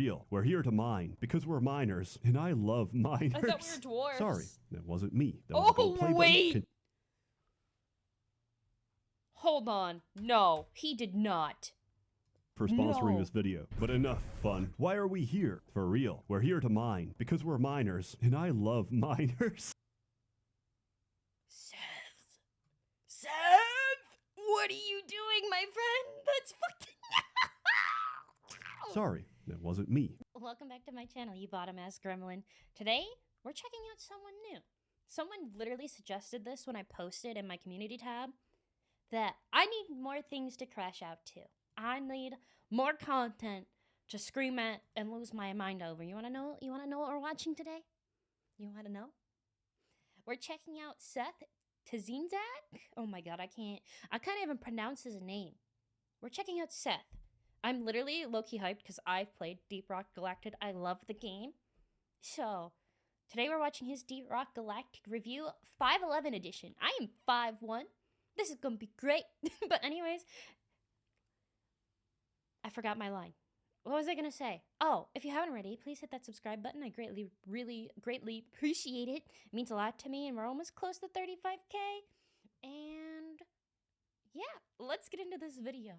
real. We're here to mine because we're miners, and I love miners. I thought we were dwarves. Sorry, that wasn't me. That was a gold play wait! button. Hold on. No, he did not. For sponsoring this video. But enough fun. Why are we here? For real. We're here to mine because we're miners, and I love miners. Seth, what are you doing, my friend? That's fucking... Sorry, that wasn't me. Welcome back to my channel, you bottom-ass gremlin. Today, we're checking out someone new. Someone literally suggested this when I posted in my community tab that I need more things to crash out to. I need more content to scream at and lose my mind over. You wanna know? You wanna know what we're watching today? You wanna know? We're checking out SsethTzeentach. Oh my god, I can't even pronounce his name. We're checking out Seth. I'm literally low-key hyped because I've played Deep Rock Galactic. I love the game. So, today we're watching his Deep Rock Galactic review, 5.11 edition. I am 5'1". This is gonna be great. But anyways, I forgot my line. What was I gonna say? Oh, if you haven't already, please hit that subscribe button. I really greatly appreciate it. It means a lot to me, and we're almost close to 35K. And yeah, let's get into this video.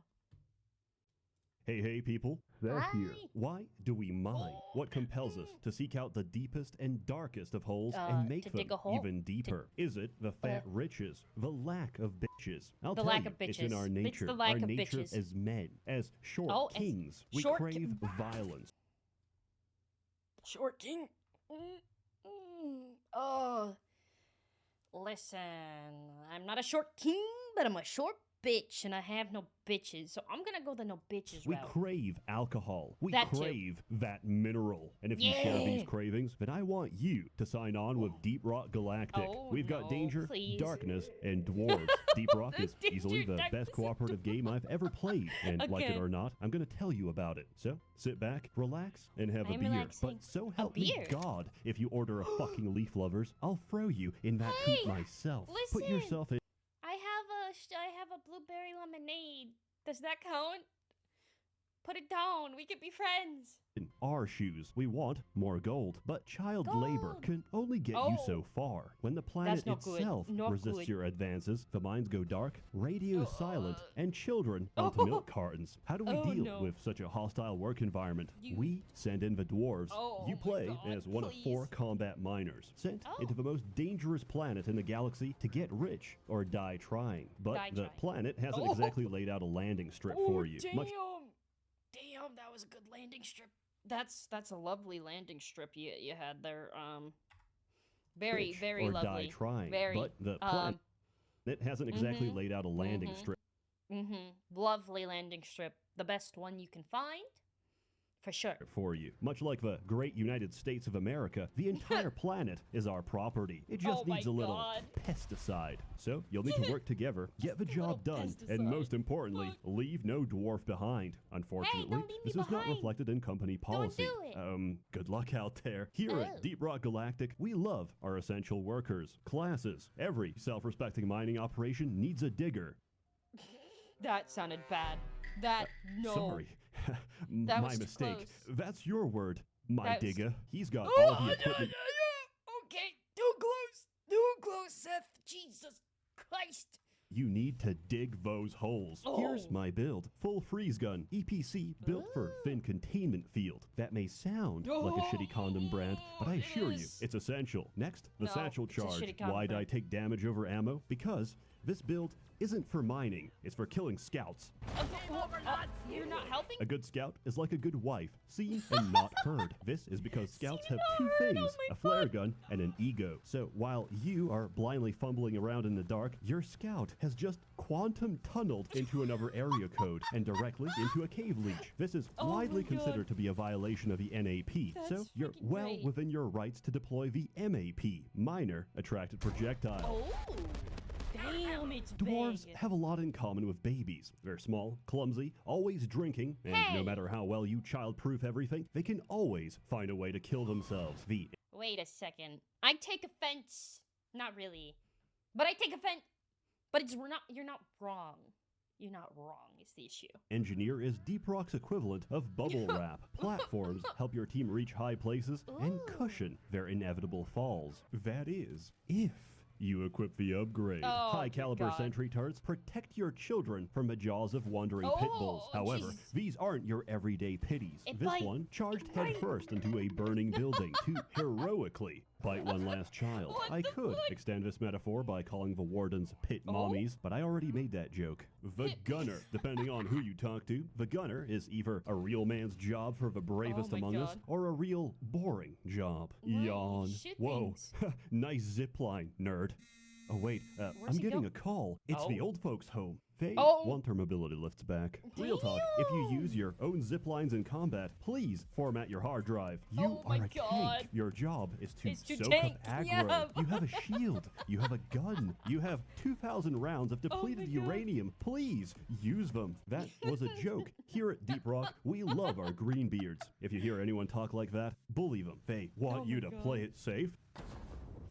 Hey people, Seth here. Hi. Why do we mine? What compels us to seek out the deepest and darkest of holes and make to them dig a hole? even deeper? Is it the fat riches, the lack of bitches? I'll The tell lack you, of bitches. it's in our nature. It's the lack our of nature bitches. as men, as short Oh, as kings. We short crave violence. Short king. Oh, listen, I'm not a short king, but I'm a short bitch, and I have no bitches, so I'm gonna go the no bitches We route. crave alcohol. We That too. crave that mineral. And if you share these cravings, then I want you to sign on with Deep Rock Galactic. Oh, We've got no, danger, please. darkness, and dwarves. Deep Rock is Danger, easily the darkness, best cooperative game I've ever played. And like it Okay. or not, I'm going to tell you about it. So sit back, relax, and have a I'm beer. relaxing. But so help me beer? God, if you order a fucking leaf lovers, I'll throw you in that Hey, hoop myself. Put listen. yourself in. I have a blueberry lemonade. Does that count? Put it down. We could be friends. In our shoes, we want more gold, but child labor Gold. can only get you so far. When the planet not good. itself Not resists good. your advances, the mines go dark, radio silent, and children onto milk cartons. How do we deal no. with such a hostile work environment? You- We send in the dwarves. Oh You my play God, as one of 4 please. combat miners, sent Oh. into the most dangerous planet in the galaxy to get rich or die trying. But Die the trying. planet hasn't Oh. exactly laid out a landing strip for you. Damn. Much Damn, that was a good landing strip. That's a lovely landing strip you had there. Very rich very or lovely. die trying. Very. But the planet it hasn't exactly laid out a landing strip Lovely landing strip. The best one you can find, for sure. for you. Much like the great United States of America, the entire planet is our property. It just Oh my needs a little God. pesticide. So you'll need to work together, get the job done, and pesticide. most importantly, leave no dwarf behind. Unfortunately, don't leave me this is not behind. reflected in company policy. do it. Good luck out there. Here Oh. at Deep Rock Galactic, we love our essential workers, classes. Every self-respecting mining operation needs a digger. That sounded bad. No. Sorry. That My was too mistake. close. That's your word, my That was- digger. He's got all the equipment. Okay, too close, Seth. Jesus Christ. You need to dig those holes. Here's Oh. my build. Full freeze gun. EPC built for fin containment field. That may sound like a shitty condom brand, but I It assure you, is. it's essential. Next, the No, satchel it's a charge. shitty condom Why'd I brand. take damage over ammo? Because this build isn't for mining. It's for killing scouts. You're not helping? A good scout is like a good wife, seen and not heard. This is because scouts have two things, a flare gun and an ego. So while you are blindly fumbling around in the dark, your scout has just quantum tunneled into another area code and directly into a cave leech. This is Oh widely my God. considered to be a violation of the NAP. So That's you're freaking well great. within your rights to deploy the MAP, Minor Attracted Projectile. Oh, damn, it's Dwarves big. have a lot in common with babies. They're small, clumsy, always drinking, and no Hey! matter how well you childproof everything, they can always find a way to kill themselves. The Wait a second. I take offense. Not really. But I take offense. But you're not wrong. You're not wrong, is the issue. Engineer is Deep Rock's equivalent of bubble wrap. Platforms help your team reach high places and cushion their inevitable falls. That is, if you equip the upgrade. Oh, High caliber God. sentry turrets protect your children from the jaws of wandering pit bulls. Oh, However, jeez. these aren't your everyday pitties. It This bite. one charged It bite. headfirst into a burning building to heroically bite one last child. What I the could fuck? extend this metaphor by calling the wardens pit mommies, but I already made that joke. The gunner, depending on who you talk to, the gunner is either a real man's job for the bravest my among us, God. or a real boring job. Whoa, Yawn. shit Whoa. things. Nice zipline, nerd. Oh wait, Where's I'm he getting go? a call. It's the Oh. old folks' home. They Oh. want their mobility lifts back. Real talk, if you use your own zip lines in combat, please format your hard drive. You Oh my are a God. tank. Your job is to It's to soak tank, up aggro. yeah. You have a shield. You have a gun. You have 2,000 rounds of depleted God. uranium. Please use them. That was a joke. Here at Deep Rock, we love our green beards. If you hear anyone talk like that, bully them. They want Oh you my to God. play it safe.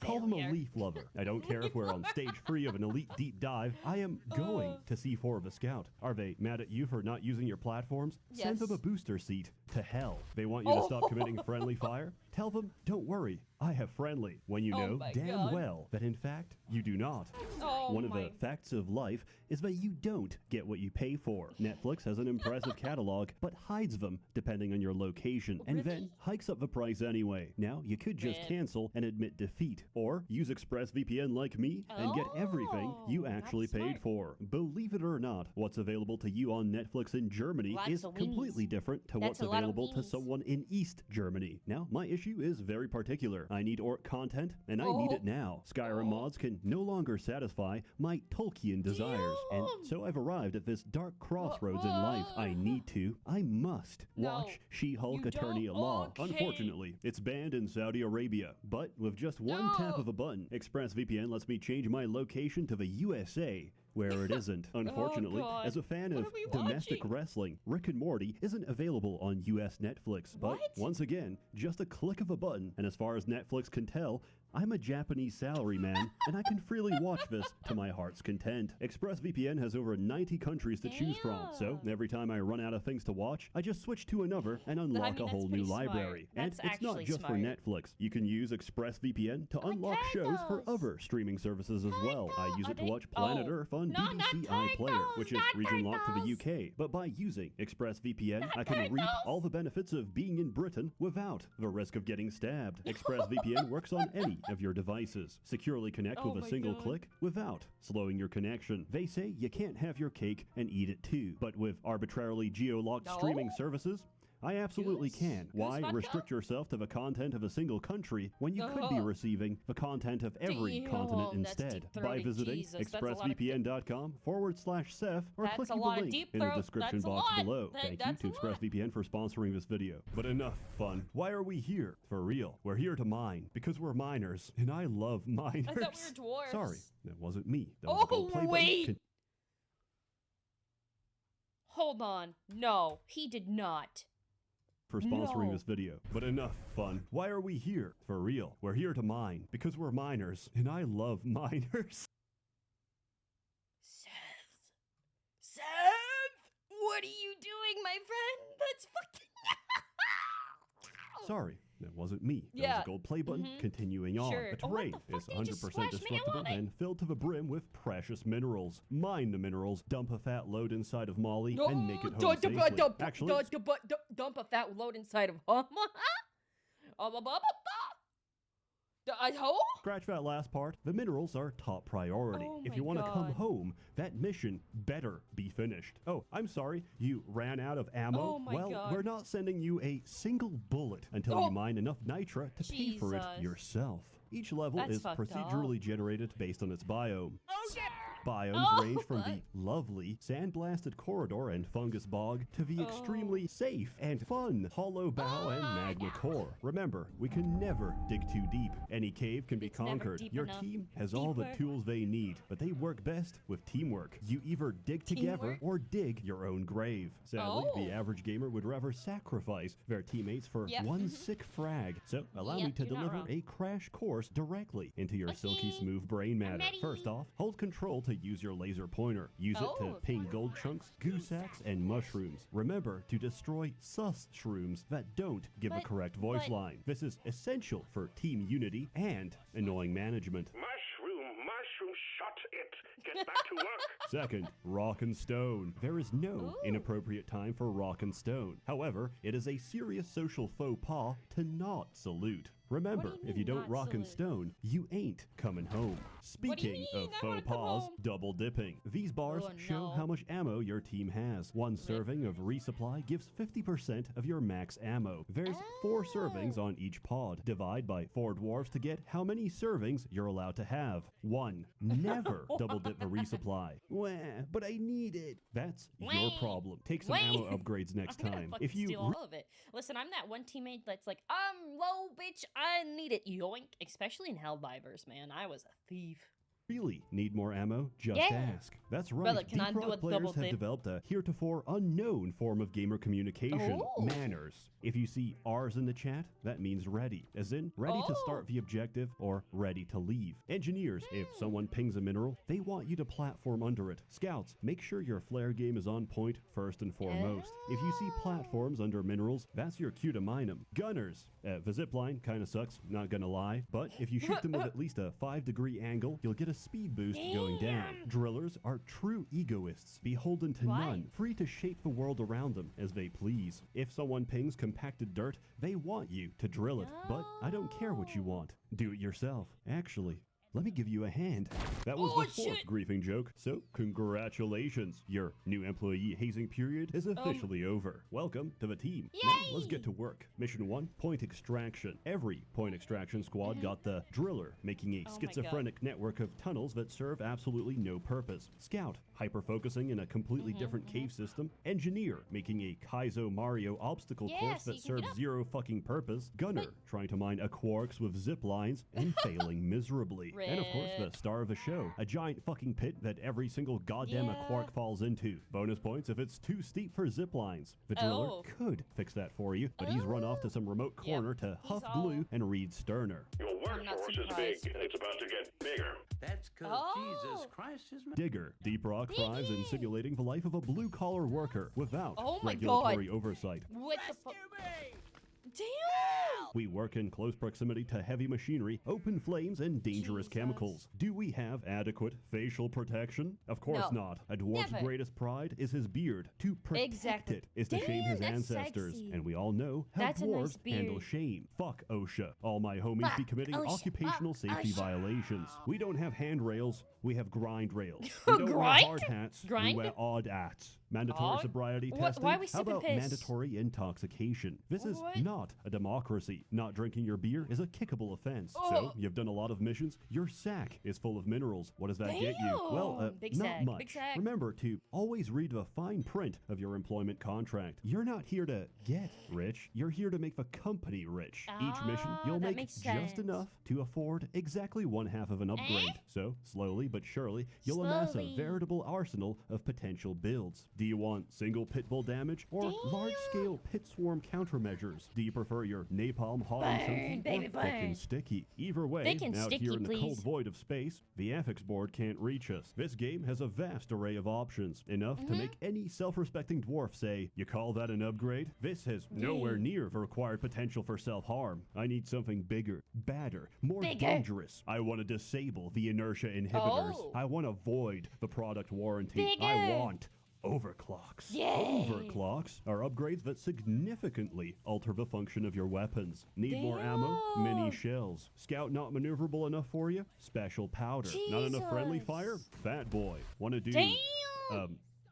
Call them a Failure. leaf lover. I don't care if we're on stage 3 of an elite deep dive. I am going to C4 of a scout. Are they mad at you for not using your platforms? Send them a Yes. booster seat to hell. They want you to stop committing friendly fire? Tell them, don't worry, I have friendly, when you Oh know my damn God. well that in fact you do not. Oh One of my. the facts of life is that you don't get what you pay for. Netflix has an impressive catalog, but hides them depending on your location, and then Really? hikes up the price anyway. Now, you could just Man. cancel and admit defeat, or use ExpressVPN like me and get everything you Oh, actually that's paid smart. for. Believe it or not, what's available to you on Netflix in Germany Lots is of completely weenies. different to That's what's a lot of available to weenies. someone in East Germany. Now, my issue is very particular. I need orc content, and I need it now. Skyrim mods can no longer satisfy my Tolkien desires, and Damn. so I've arrived at this dark crossroads in life. I need to, I must No, watch She-Hulk you Attorney at don't. Law. Okay. Unfortunately, it's banned in Saudi Arabia, but with just one tap No. of a button, ExpressVPN lets me change my location to the USA, where it isn't. Unfortunately, God. as a fan What of are we domestic watching? wrestling, Rick and Morty isn't available on US Netflix. But What? once again, just a click of a button, and as far as Netflix can tell, I'm a Japanese salaryman, and I can freely watch this to my heart's content. ExpressVPN has over 90 countries to choose from, so Damn. every time I run out of things to watch, I just switch to another and unlock a that's whole new pretty smart. library. And That's it's not actually just smart. for Netflix. You can use ExpressVPN to unlock shows for Titles. other streaming services as well. I use Are it to they- watch Planet oh. Earth on No, not BBC iPlayer, which is titles, not region locked to the titles. UK. But by using ExpressVPN, I can reap titles. all the benefits of being in Britain without the risk of getting stabbed. ExpressVPN works on any of your devices. Securely connect Oh with a my single God. click without slowing your connection. They say you can't have your cake and eat it too. But with arbitrarily geo-locked No. streaming services, I absolutely Goose. can. Goose Why vodka? restrict yourself to the content of a single country when you could be receiving the content of every continent Damn, that's instead? By deep-throated. visiting Jesus, that's a lot of- expressvpn.com/Seth or That's a clicking lot the of link deep in the throat. description That's a box lot. below. That- Thank you that's to a lot. ExpressVPN for sponsoring this video. But enough fun. Why are we here? For real. We're here to mine because we're miners, and I love miners. I thought we were dwarves. Sorry, that wasn't me. That was a Oh, gold play button. wait. Hold on. No, he did not. For sponsoring No. this video. But enough fun. Why are we here? For real. We're here to mine because we're miners, and I love miners. Seth, what are you doing, my friend? That's fucking. Sorry, that wasn't me. That was Yeah. a gold play button. Mhm. Continuing on. Sure. The Oh, what terrain the fuck? is Did you just 100% splash me destructible away? and filled to the brim with precious minerals. Mine the minerals, dump a fat load inside of Molly, and make it home safely. Actually, dump a fat load inside of scratch that last part. The minerals are top priority. Oh If my you want to come God. home, that mission better be finished. Oh, I'm sorry. You ran out of ammo? Oh my well, God. we're not sending you a single bullet until Oh. you mine enough nitra to pay for it Jesus. yourself. Each level That's is fucked procedurally generated based on its biome. Oh, shit. Biomes Oh, range from the what? lovely sandblasted corridor and fungus bog to the Oh. extremely safe and fun hollow bow and magma core. Remember, we can never dig too deep. Any cave can be It's never conquered. deep Your enough. team has all the Deeper. tools they need, but they work best with teamwork. You either dig together Teamwork? or dig your own grave. Sadly, Oh. the average gamer would rather sacrifice their teammates for Yep. one Mhm. sick frag. So allow me Yep, to you're not deliver wrong. a crash course directly into your silky Okay. smooth brain matter. ready. First off, hold control to to use your laser pointer. Use it to ping gold chunks, goo sacks, and mushrooms. Remember to destroy sus shrooms that don't give a correct voice line. This is essential for team unity and annoying management. Mushroom, shut it. Get back to work. Second, rock and stone. There is no inappropriate time for rock and stone. However, it is a serious social faux pas to not salute. Remember, if you don't rock and stone, you ain't coming home. Speaking of faux pas, double dipping. These bars show how much ammo your team has. One serving of resupply gives 50% of your max ammo. There's 4 servings on each pod. Divide by 4 dwarves to get how many servings you're allowed to have. 1. Never double dip the resupply. Wah, but I need it. That's your problem. Take some ammo upgrades next time. If you steal all of it. Listen, I'm that one teammate that's like, I'm low, bitch. I need it. Yoink. Especially in Helldivers, man. I was a thief. Really need more ammo? Just ask. That's right. Brother, can I do a players double have dip? developed a heretofore unknown form of gamer communication. Manners. If you see R's in the chat, that means ready. As in, ready to start the objective or ready to leave. Engineers, if someone pings a mineral, they want you to platform under it. Scouts, make sure your flare game is on point first and foremost. If you see platforms under minerals, that's your cue to mine them. Gunners. The zipline kinda sucks, not gonna lie, but if you shoot them with at least a 5-degree angle, you'll get a speed boost going down. Drillers are true egoists, beholden to none, free to shape the world around them as they please. If someone pings compacted dirt, they want you to drill it, but I don't care what you want. Do it yourself. Actually, let me give you a hand. That was the 4th griefing joke, so congratulations. Your new employee hazing period is officially over. Welcome to the team. Now let's get to work. Mission 1, point extraction. Every point extraction squad got the driller, making a schizophrenic network of tunnels that serve absolutely no purpose. Scout, hyper-focusing in a completely different cave system. Engineer, making a Kaizo Mario obstacle course that serves zero fucking purpose. Gunner, trying to mine quarks with zip lines and failing miserably. And of course, the star of the show, a giant fucking pit that every single goddamn quark falls into. Bonus points if it's too steep for zip lines. The driller could fix that for you, but he's run off to some remote corner to huff glue and read Sterner. Your workforce is big, and it's about to get bigger. That's because Jesus Christ is... Digger, deep rock thrives in simulating the life of a blue-collar worker without my regulatory oversight. What the fuck? Damn! We work in close proximity to heavy machinery, open flames, and dangerous chemicals. Do we have adequate facial protection? Of course not. A dwarf's greatest pride is his beard. To protect it is to shame his ancestors. And we all know how dwarves handle shame. Fuck OSHA. All my homies be committing occupational safety violations. We don't have handrails, we have grind rails. We don't wear hard hats, we wear odd hats. Mandatory sobriety testing? Why are we How about piss? mandatory intoxication? This is not a democracy. Not drinking your beer is a kickable offense. So, you've done a lot of missions. Your sack is full of minerals. What does that get you? Well, not much. Remember to always read the fine print of your employment contract. You're not here to get rich. You're here to make the company rich. Each mission, you'll make just enough to afford exactly 1/2 of an upgrade. So, slowly but surely, you'll amass a veritable arsenal of potential builds. Do you want single pit bull damage or large-scale pit swarm countermeasures? Do you prefer your napalm hot and chunky or thick and sticky? Either way, out here in the cold void of space, the affix board can't reach us. This game has a vast array of options, enough to make any self-respecting dwarf say, "You call that an upgrade?" This has nowhere near the required potential for self-harm. I need something bigger, badder, more dangerous. I want to disable the inertia inhibitors. I want to void the product warranty. I want Overclocks. Overclocks are upgrades that significantly alter the function of your weapons. Need more ammo? Mini shells. Scout not maneuverable enough for you? Special powder. Not enough friendly fire? Fat boy. Want to do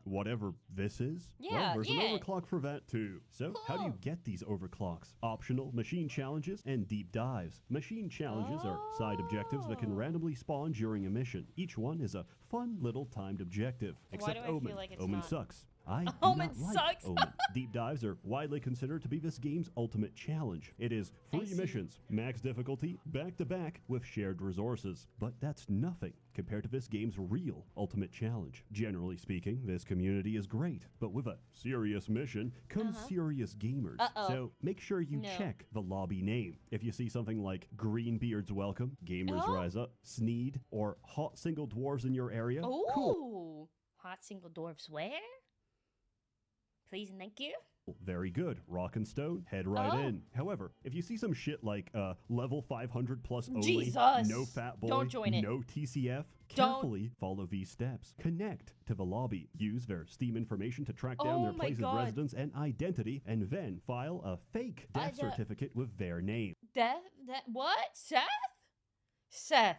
whatever this is? Well, there's an overclock for that too. So, how do you get these overclocks? Optional machine challenges and deep dives. Machine challenges are side objectives that can randomly spawn during a mission. Each one is a fun little timed objective. Except do I Omen. feel like it's Omen not? sucks. I do Omen not like sucks. Omen. Deep dives are widely considered to be this game's ultimate challenge. It is I 3 see. missions, max difficulty, back-to-back with shared resources. But that's nothing compared to this game's real ultimate challenge. Generally speaking, this community is great, but with a serious mission comes serious gamers. So make sure you check the lobby name. If you see something like Greenbeard's Welcome, Gamers Rise Up, Sneed, or Hot Single Dwarves in your area, cool. Ooh. Hot single dwarfs where? Please and thank you. Very good. Rock and Stone, head right in. However, if you see some shit like level 500 plus only, Jesus. no fat boy, Don't join it. no TCF, Don't. carefully follow these steps. Connect to the lobby. Use their Steam information to track down their my place God. of residence and identity, and then file a fake death certificate with their name. What? Seth.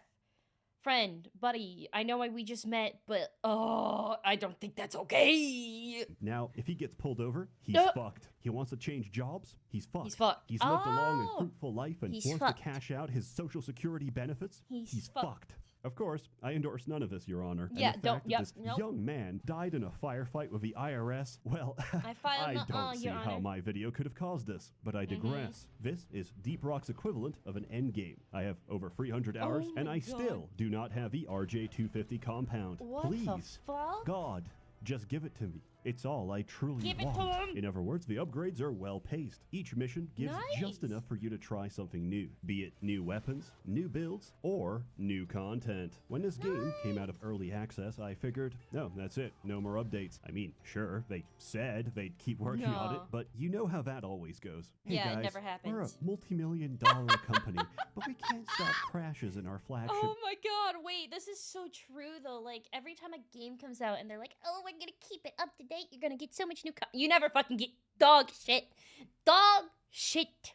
Friend, buddy, I know we just met, but I don't think that's okay. Now, if he gets pulled over, he's fucked. He wants to change jobs, he's fucked. He's fucked. He's lived a long and fruitful life and He's wants fucked. to cash out his Social Security benefits, He's fucked. Of course, I endorse none of this, Your Honor. Yeah, and the fact that this nope. young man died in a firefight with the IRS, well, filed I don't see Your how Honor. my video could have caused this, but I digress. This is Deep Rock's equivalent of an endgame. I have over 300 hours, and my I God. still do not have the RJ250 compound. What Please, the fuck? God, just give it to me. It's all I truly Give it want. to him. In other words, the upgrades are well paced. Each mission gives just Nice. enough for you to try something new, be it new weapons, new builds, or new content. When this game came out of early access, I figured, no, that's it, no more updates. I mean, sure, they said they'd keep working on it, No. but you know how that always goes. Hey Yeah, it guys, never we're a happens. multi-million-dollar company, but we can't stop crashes in our flagship. Oh my God, wait, this is so true though. Like every time a game comes out and they're like, oh, we're gonna keep it up to date, you're gonna get so much new you never fucking get dog shit. Dog shit.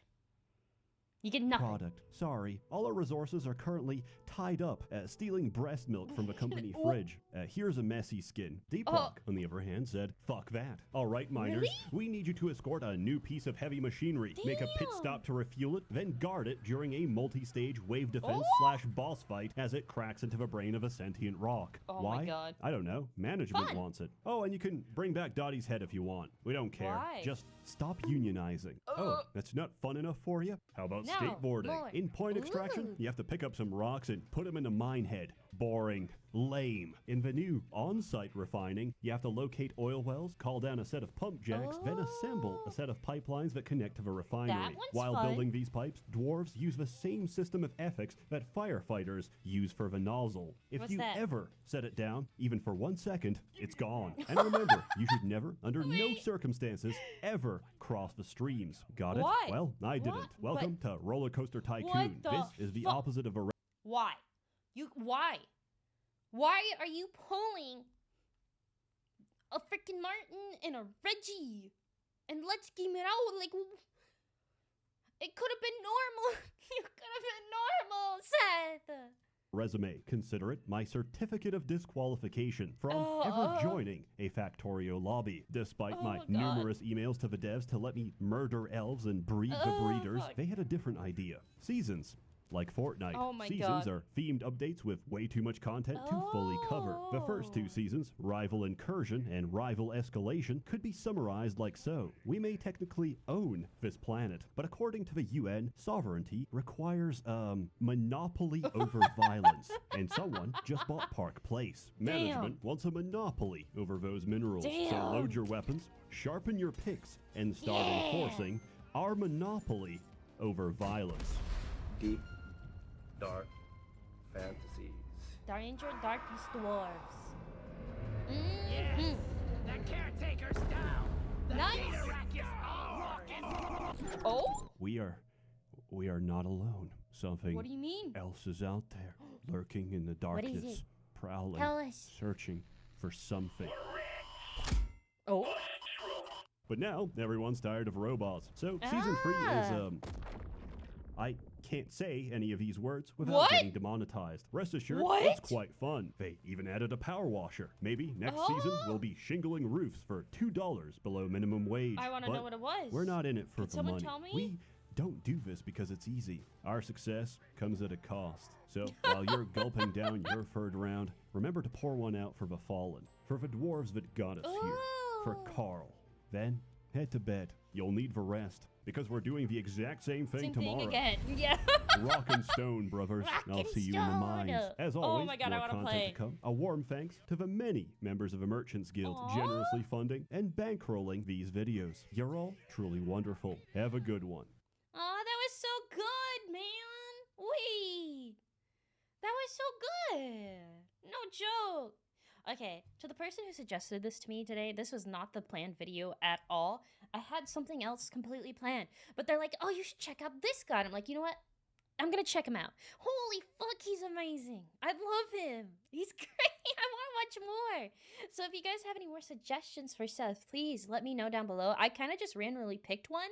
You get nothing. Product. Sorry, all our resources are currently tied up stealing breast milk from the company What? fridge. Here's a messy skin. Deepak, on the other hand, said, fuck that. All right, miners, Really? we need you to escort a new piece of heavy machinery, make a pit Damn. stop to refuel it, then guard it during a multi-stage wave defense / boss fight as it cracks into the brain of a sentient rock. Oh Why? my God. I don't know. Management Fun. wants it. Oh, and you can bring back Dottie's head if you want. We don't care. Why? Just stop unionizing. Oh, that's not fun enough for you? How about No, skateboarding? more. In point extraction, Ooh. you have to pick up some rocks and put them in a mine head. Boring. Lame. In the new on-site refining, you have to locate oil wells, call down a set of pump jacks, then assemble a set of pipelines that connect to the refinery. one's While fun. building these pipes, dwarves use the same system of ethics that firefighters use for the nozzle. If What's you that? ever set it down, even for 1 second, it's gone. And remember, you should never, under no Wait. circumstances, ever cross the streams. Got it? Why? Well, I didn't. What? Welcome to Roller Coaster Tycoon. the This is the fuck? opposite of a Why? Why? Why are you pulling a freaking Martin and a Reggie? And let's game it out. Like, it could have been normal. You could have been normal, Seth. resume. Consider it my certificate of disqualification from ever joining a Factorio lobby. Despite my God. numerous emails to the devs to let me murder elves and breed the breeders, fuck. they had a different idea. Seasons. Like Fortnite, Oh my seasons God. are themed updates with way too much content to fully cover. The first two Oh. seasons, Rival Incursion and Rival Escalation, could be summarized like so. We may technically own this planet, but according to the UN, sovereignty requires, monopoly over violence. And someone just bought Park Place. Management wants a monopoly over those minerals. So Damn. load your weapons, sharpen your picks, and start enforcing our monopoly over violence. Deep, dark fantasies. Danger Darkest Dwarves. Yes, the caretaker's down. The Nice. data rack is all rocking. Oh? We are not alone. Something What do you mean? else is out there, lurking in the What darkness, is it? prowling, Tell us. searching for something. Oh? But now everyone's tired of robots. So season 3 is I can't say any of these words without What? getting demonetized. Rest assured, What? it's quite fun. They even added a power washer. Maybe next season we'll be shingling roofs for $2 below minimum wage. I want to But know what it was. we're not in it for Could the someone money. tell me? We don't do this because it's easy. Our success comes at a cost. So while you're gulping down your third round, remember to pour one out for the fallen, for the dwarves that got us here, for Carl. Then head to bed. You'll need the rest because we're doing the exact same thing tomorrow. Again. Yeah. Rock and stone, brothers. Rock I'll and see you in the stone. mines. As Oh always, my God, I more wanna content play. to come. A warm thanks to the many members of the Merchants Guild Aw. generously funding and bankrolling these videos. You're all truly wonderful. Have a good one. Oh, that was so good, man. Wait. That was so good. No joke. Okay, to the person who suggested this to me today, this was not the planned video at all. I had something else completely planned. But they're like, oh, you should check out this guy. And I'm like, you know what? I'm gonna check him out. Holy fuck, he's amazing. I love him. He's great. I want to watch more. So if you guys have any more suggestions for Seth, please let me know down below. I kind of just randomly picked one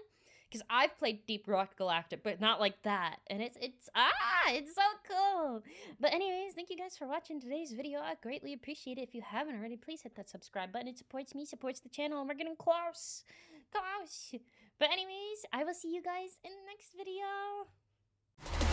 because I've played Deep Rock Galactic, but not like that. And it's so cool. But anyways, thank you guys for watching today's video. I greatly appreciate it. If you haven't already, please hit that subscribe button. It supports me, supports the channel, and we're getting close. But anyways, I will see you guys in the next video.